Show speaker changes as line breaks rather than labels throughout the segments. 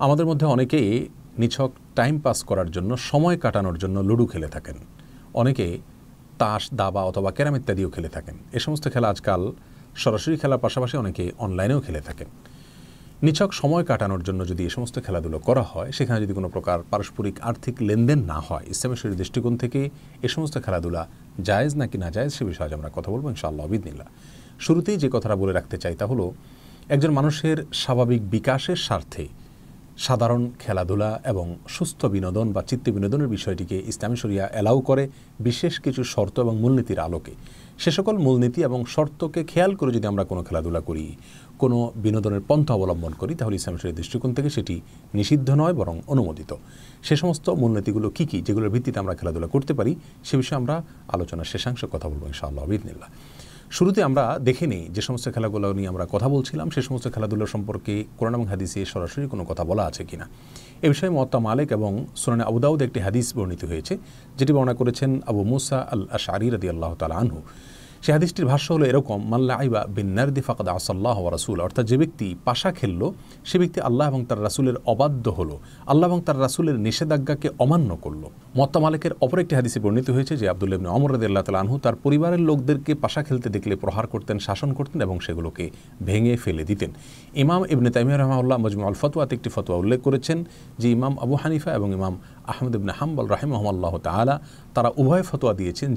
আমাদের মধ্যে অনেকেই নিছক টাইম পাস করার জন্য, সময় কাটানোর জন্য লুডো খেলে থাকেন। অনেকে তাস, দাবা অথবা ক্যারাম ইত্যাদিও খেলে থাকেন। এ সমস্ত খেলা আজকাল সরাসরি খেলার পাশাপাশি অনেকে অনলাইনেও খেলে থাকেন। নিছক সময় কাটানোর জন্য যদি এই সমস্ত খেলাধুলো করা হয়, সেখানে যদি কোনো প্রকার পারস্পরিক আর্থিক লেনদেন না হয়, ইসলামের শরীয়তের দৃষ্টিকোণ থেকে এ সমস্ত খেলাধুলা জায়েজ নাকি না জায়েজ সে বিষয়ে আজ আমরা কথা বলবো ইনশাআল্লাহ বিইذনিল্লাহ। শুরুতেই যে কথাটা বলে রাখতে চাই তা হলো, একজন মানুষের স্বাভাবিক বিকাশের স্বার্থে সাধারণ খেলাধুলা এবং সুস্থ বিনোদন বা চিত্ত বিনোদনের বিষয়টিকে ইসলামী শরিয়া অ্যালাউ করে বিশেষ কিছু শর্ত এবং মূলনীতির আলোকে। সে সকল মূলনীতি এবং শর্তকে খেয়াল করে যদি আমরা কোনো খেলাধুলা করি, কোনো বিনোদনের পন্থা অবলম্বন করি, তাহলে ইসলামী শরিয়ার দৃষ্টিকোণ থেকে সেটি নিষিদ্ধ নয় বরং অনুমোদিত। সে সমস্ত মূলনীতিগুলো কী কী, যেগুলোর ভিত্তিতে আমরা খেলাধুলা করতে পারি, সে বিষয়ে আমরা আলোচনার শেষাংশে কথা বলবো ইনশাআল্লাহ বিইذনিল্লাহ। শুরুতে আমরা দেখে নিই যে সমস্ত খেলাগুলো নিয়ে আমরা কথা বলছিলাম, সে সমস্ত খেলাধুলা সম্পর্কে কোরআন এবং হাদিসে সরাসরি কোনো কথা বলা আছে কিনা। এ বিষয়ে মুওয়াত্তা মালিক এবং সুনানে আবু দাউদ একটি হাদিস বর্ণিত হয়েছে, যেটি বর্ণনা করেছেন আবু মুসা আল আশআরী রাদিয়াল্লাহু তাআলা আনহু। সে হাদিসটির ভাষ্য হলো এরকম: মান লাইবা বিন নারদি ফাকাদ আসাল্লাহ ওয়া রাসূল, অর্থাৎ যে ব্যক্তি পাশা খেললো সে ব্যক্তি আল্লাহ এবং তার রাসূলের অবাধ্য হলো, আল্লাহ এবং তার রাসূলের নিষেধাজ্ঞাকে অমান্য করলো। মুওয়াত্তা মালিকের অপর একটি হাদিসে বর্ণিত হয়েছে যে আব্দুল্লাহ ইবনে ওমর রাদিয়াল্লাহু তাআলা আনহু তার পরিবারের লোকদেরকে পাশা খেলতে দেখলে প্রহার করতেন, শাসন করতেন এবং সেগুলোকে ভেঙে ফেলে দিতেন। ইমাম ইবনে তাইমিয়া রাহিমাহুল্লাহ মাজমুউল ফতওয়াতে একটি ফতোয়া উল্লেখ করেছেন যে ইমাম আবু হানিফা এবং ইমাম আহমদ ইবনে হাম্বল রাহিমাহুল্লাহ তাআলা তারা উভয় ফতোয়া দিয়েছেন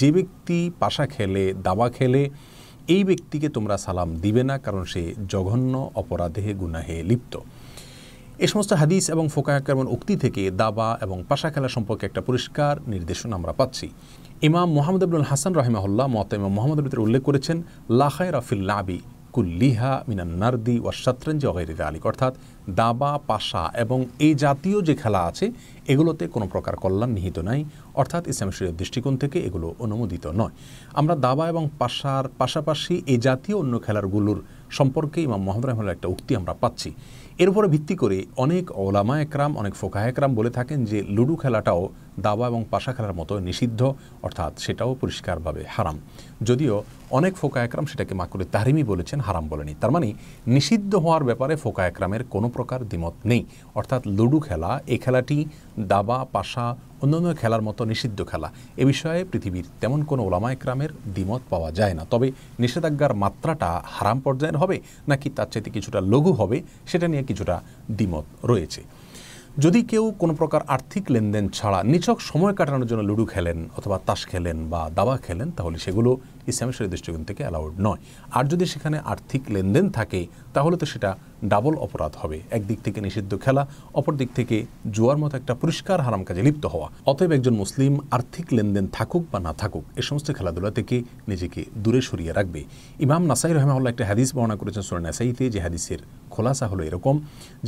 যে ব্যক্তি পাশা খেলে, দাবা খেলে, এই ব্যক্তিকে তোমরা সালাম দিবে না, কারণ সে জঘন্য অপরাধে গুনাহে লিপ্ত। এই সমস্ত হাদিস এবং ফোকাহে কেরামের উক্তি থেকে দাবা এবং পাশা খেলা সম্পর্কে একটা পরিষ্কার নির্দেশনা আমরা পাচ্ছি। ইমাম মুহাম্মদ ইবনুল হাসান রাহিমাহুল্লাহ মুওয়াত্তা ইমাম মুহাম্মদের ভিতরে উল্লেখ করেছেন, লা খায়রা ফিল লাবি কুল্লিহা মিনান নারদি ওয়া শাতরাঞ্জি ওয়া গায়রি যালিক, অর্থাৎ দাবা, পাশা এবং এই জাতীয় যে খেলা আছে এগুলোতে কোনো প্রকার কল্যাণ নিহিত নাই, অর্থাৎ ইসলামী শরিয়তের দৃষ্টিকোণ থেকে এগুলো অনুমোদিত নয়। আমরা দাবা এবং পাশার পাশাপাশি এই জাতীয় অন্য খেলাগুলোর সম্পর্কে ইমাম মুহাম্মদ রাহিমাহুল্লাহ একটা উক্তি আমরা পাচ্ছি। এর উপরে ভিত্তি করে অনেক ওলামা একরাম, অনেক ফোকাহে একরাম বলে থাকেন যে লুডো খেলাটাও দাবা এবং পাশা খেলার মতো নিষিদ্ধ, অর্থাৎ সেটাও পরিষ্কারভাবে হারাম। যদিও অনেক ফোকাহে একরাম সেটাকে মাকরুহে তাহরিমি বলেছেন, হারাম বলেনি। তার মানে নিষিদ্ধ হওয়ার ব্যাপারে ফোকাহে একরামের কোনো প্রকার দ্বিমত নেই, অর্থাৎ লুডো খেলা, এই খেলাটি দাবা, পাশা, অন্যান্য খেলার মতো নিষিদ্ধ খেলা। এ বিষয়ে পৃথিবীর তেমন কোনো ওলামা একরামের দ্বিমত পাওয়া যায় না। তবে নিষেধাজ্ঞার মাত্রাটা হারাম পর্যায়ের হবে নাকি তার চাইতে কিছুটা লঘু হবে, সেটা নিয়ে কিছুটা দ্বিমত রয়েছে। যদি কেউ কোনো প্রকার আর্থিক লেনদেন ছাড়া নিছক সময় কাটানোর জন্য লুডো খেলেন অথবা তাস খেলেন বা দাবা খেলেন, তাহলে সেগুলো ইসলামী শরিয়তের দৃষ্টিকোণ থেকে অ্যালাউড নয়। আর যদি সেখানে আর্থিক লেনদেন থাকে তাহলে তো সেটা ডাবল অপরাধ হবে। একদিক থেকে নিষিদ্ধ খেলা, অপর দিক থেকে জুয়ার মতো একটা পরিষ্কার হারাম কাজে লিপ্ত হওয়া। অতএব একজন মুসলিম আর্থিক লেনদেন থাকুক বা না থাকুক, এই সমস্ত খেলাধুলা থেকে নিজেকে দূরে সরিয়ে রাখবে। ইমাম নাসাই রাহিমাহুল্লাহ একটা হাদিস বর্ণনা করেছেন সূরা নাসাইতে, যে হাদিসের খোলাসা হলো এরকম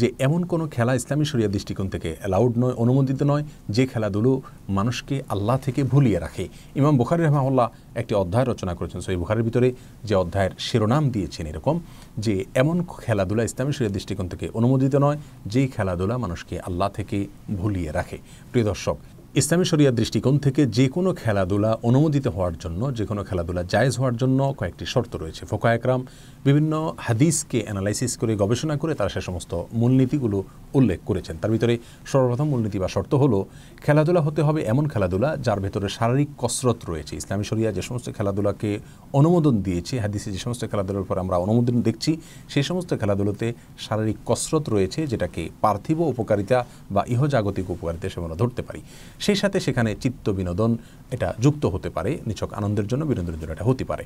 যে এমন কোনো খেলা ইসলামী শরিয়ার দৃষ্টিকোণ থেকে অ্যালাউড নয়, অনুমোদিত নয়, যে খেলাধুলো মানুষকে আল্লাহ থেকে ভুলিয়ে রাখে। ইমাম বুখারী রাহিমাহুল্লাহ একটি অধ্যায় রচনা করেছেন সহিহ বুখারীর ভিতরে, যে অধ্যায়ের শিরোনাম দিয়েছেন এরকম যে এমন খেলাধুলা ইসলামী শরিয়ার দৃষ্টিকোণ থেকে অনুমোদিত নয়, যেই খেলাধুলা মানুষকে আল্লাহ থেকে ভুলিয়ে রাখে। প্রিয় দর্শক, ইসলামী শরিয়ার দৃষ্টিকোণ থেকে যে কোনো খেলাধুলা অনুমোদিত হওয়ার জন্য, যে কোনো খেলাধুলা জায়েজ হওয়ার জন্য কয়েকটি শর্ত রয়েছে। ফোকাহে একরাম বিভিন্ন হাদিসকে অ্যানালাইসিস করে, গবেষণা করে তারা সে সমস্ত মূলনীতিগুলো উল্লেখ করেছেন। তার ভিতরে সর্বপ্রথম মূলনীতি বা শর্ত হলো, খেলাধুলা হতে হবে এমন খেলাধুলা যার ভেতরে শারীরিক কসরত রয়েছে। ইসলামী শরিয়া যে সমস্ত খেলাধুলাকে অনুমোদন দিয়েছে, হাদিসে যে সমস্ত খেলাধুলার উপর আমরা অনুমোদন দেখছি, সেই সমস্ত খেলাধুলোতে শারীরিক কসরত রয়েছে, যেটাকে পার্থিব উপকারিতা বা ইহজাগতিক উপকারিতা হিসেবে আমরা ধরতে পারি। সেই সাথে সেখানে চিত্ত বিনোদন এটা যুক্ত হতে পারে, নিছক আনন্দের জন্য, বিনোদনের জন্য এটা হতে পারে।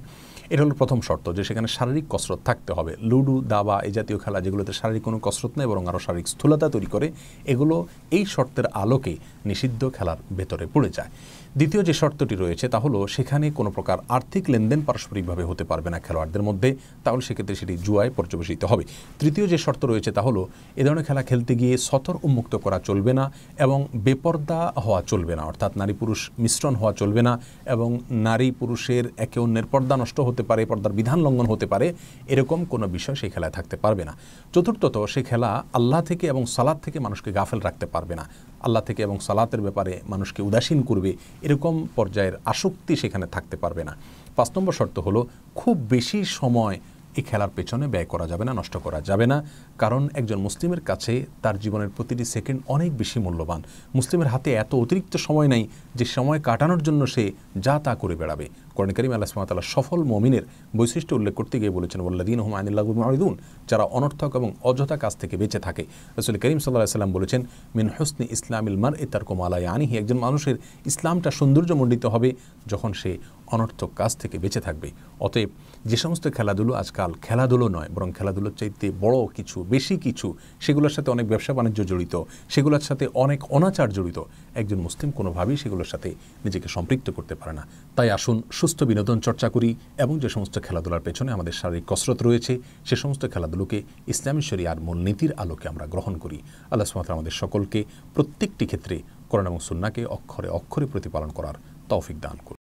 এটা হলো প্রথম শর্ত, যে সেখানে শারীরিক কসরত থাকতে হবে। লুডো, দাবা এই জাতীয় খেলা যেগুলোতে শারীরিক কোনো কসরত নেই বরং আরও শারীরিক স্থূলতা তৈরি করে, এগুলো এই শর্তের আলোকে নিষিদ্ধ খেলার ভেতরে পড়ে যায়। দ্বিতীয় যে শর্তটি রয়েছে তা হলো, সেখানে কোনো প্রকার আর্থিক লেনদেন পারস্পরিকভাবে হতে পারবে না খেলোয়াড়দের মধ্যে, তাহলে সেক্ষেত্রে সেটি জুয়ায় পর্যবেসিত হবে। তৃতীয় যে শর্ত রয়েছে তা হলো, এ ধরনের খেলা খেলতে গিয়ে সতর উন্মুক্ত করা চলবে না এবং বেপর্দা হওয়া চলবে না, অর্থাৎ নারী পুরুষ মিশ্রণ হওয়া চলবে না এবং নারী পুরুষের একে অন্যের পর্দা নষ্ট হতে পারে, পর্দার বিধান লঙ্ঘন হতে পারে, এরকম কোনো বিষয় সেই খেলায় থাকতে পারবে না। চতুর্থত, সে খেলা আল্লাহ থেকে এবং সালাত থেকে মানুষকে গাফেল রাখতে পারবে না। আল্লাহ থেকে এবং সালাতের ব্যাপারে মানুষকে উদাসীন করবে, এরকম পর্যায়ের আসক্তি সেখানে থাকতে পারবে না। 5 নম্বর শর্ত হলো, খুব বেশি সময় এই খেলার পেছনে ব্যয় করা যাবে না, নষ্ট করা যাবে না। কারণ একজন মুসলিমের কাছে তার জীবনের প্রতিটি সেকেন্ড অনেক বেশি মূল্যবান। মুসলিমের হাতে এত অতিরিক্ত সময় নেই যে সময় কাটানোর জন্য সে যা তা করে বেড়াবে। কোরআন কারীম আল্লাহ সুবহানাহু ওয়া তাআলা সফল মুমিনের বৈশিষ্ট্য উল্লেখ করতে গিয়ে বলেছেন, ওয়াল্লাযীনা হুম আনিল লাগবি মুরিদুন, যারা অনর্থক এবং অযথা কাজ থেকে বেঁচে থাকে। রাসূল কারীম সাল্লাল্লাহু আলাইহি ওয়াসাল্লাম বলেছেন, মিন হুসনি ইসলামিল মারই তারকু মা লা ইয়ানিহি, একজন মানুষের ইসলামটা সৌন্দর্যমণ্ডিত হবে যখন সে অনর্থক কাজ থেকে বেঁচে থাকবে। অতএব যে সমস্ত খেলাধুলো আজকাল খেলাধুলো নয়, বরং খেলাধুলোর চাইতে বড় কিছু, বেশি কিছু, সেগুলোর সাথে অনেক ব্যবসা বাণিজ্য জড়িত, সেগুলোর সাথে অনেক অনাচার জড়িত, একজন মুসলিম কোনোভাবেই সেগুলোর সাথে নিজেকে সম্পৃক্ত করতে পারে না। তাই আসুন সুস্থ বিনোদন চর্চা করি এবং যে সমস্ত খেলাধুলার পেছনে আমাদের শারীরিক কসরত রয়েছে সে সমস্ত খেলাধুলোকে ইসলামী শরিয়ার মূলনীতির আলোকে আমরা গ্রহণ করি। আল্লাহ সুবহানাহু ওয়া তাআলা আমাদের সকলকে প্রত্যেকটি ক্ষেত্রে কোরআন এবং সুন্নাহকে অক্ষরে অক্ষরে প্রতিপালন করার তৌফিক দান করুন।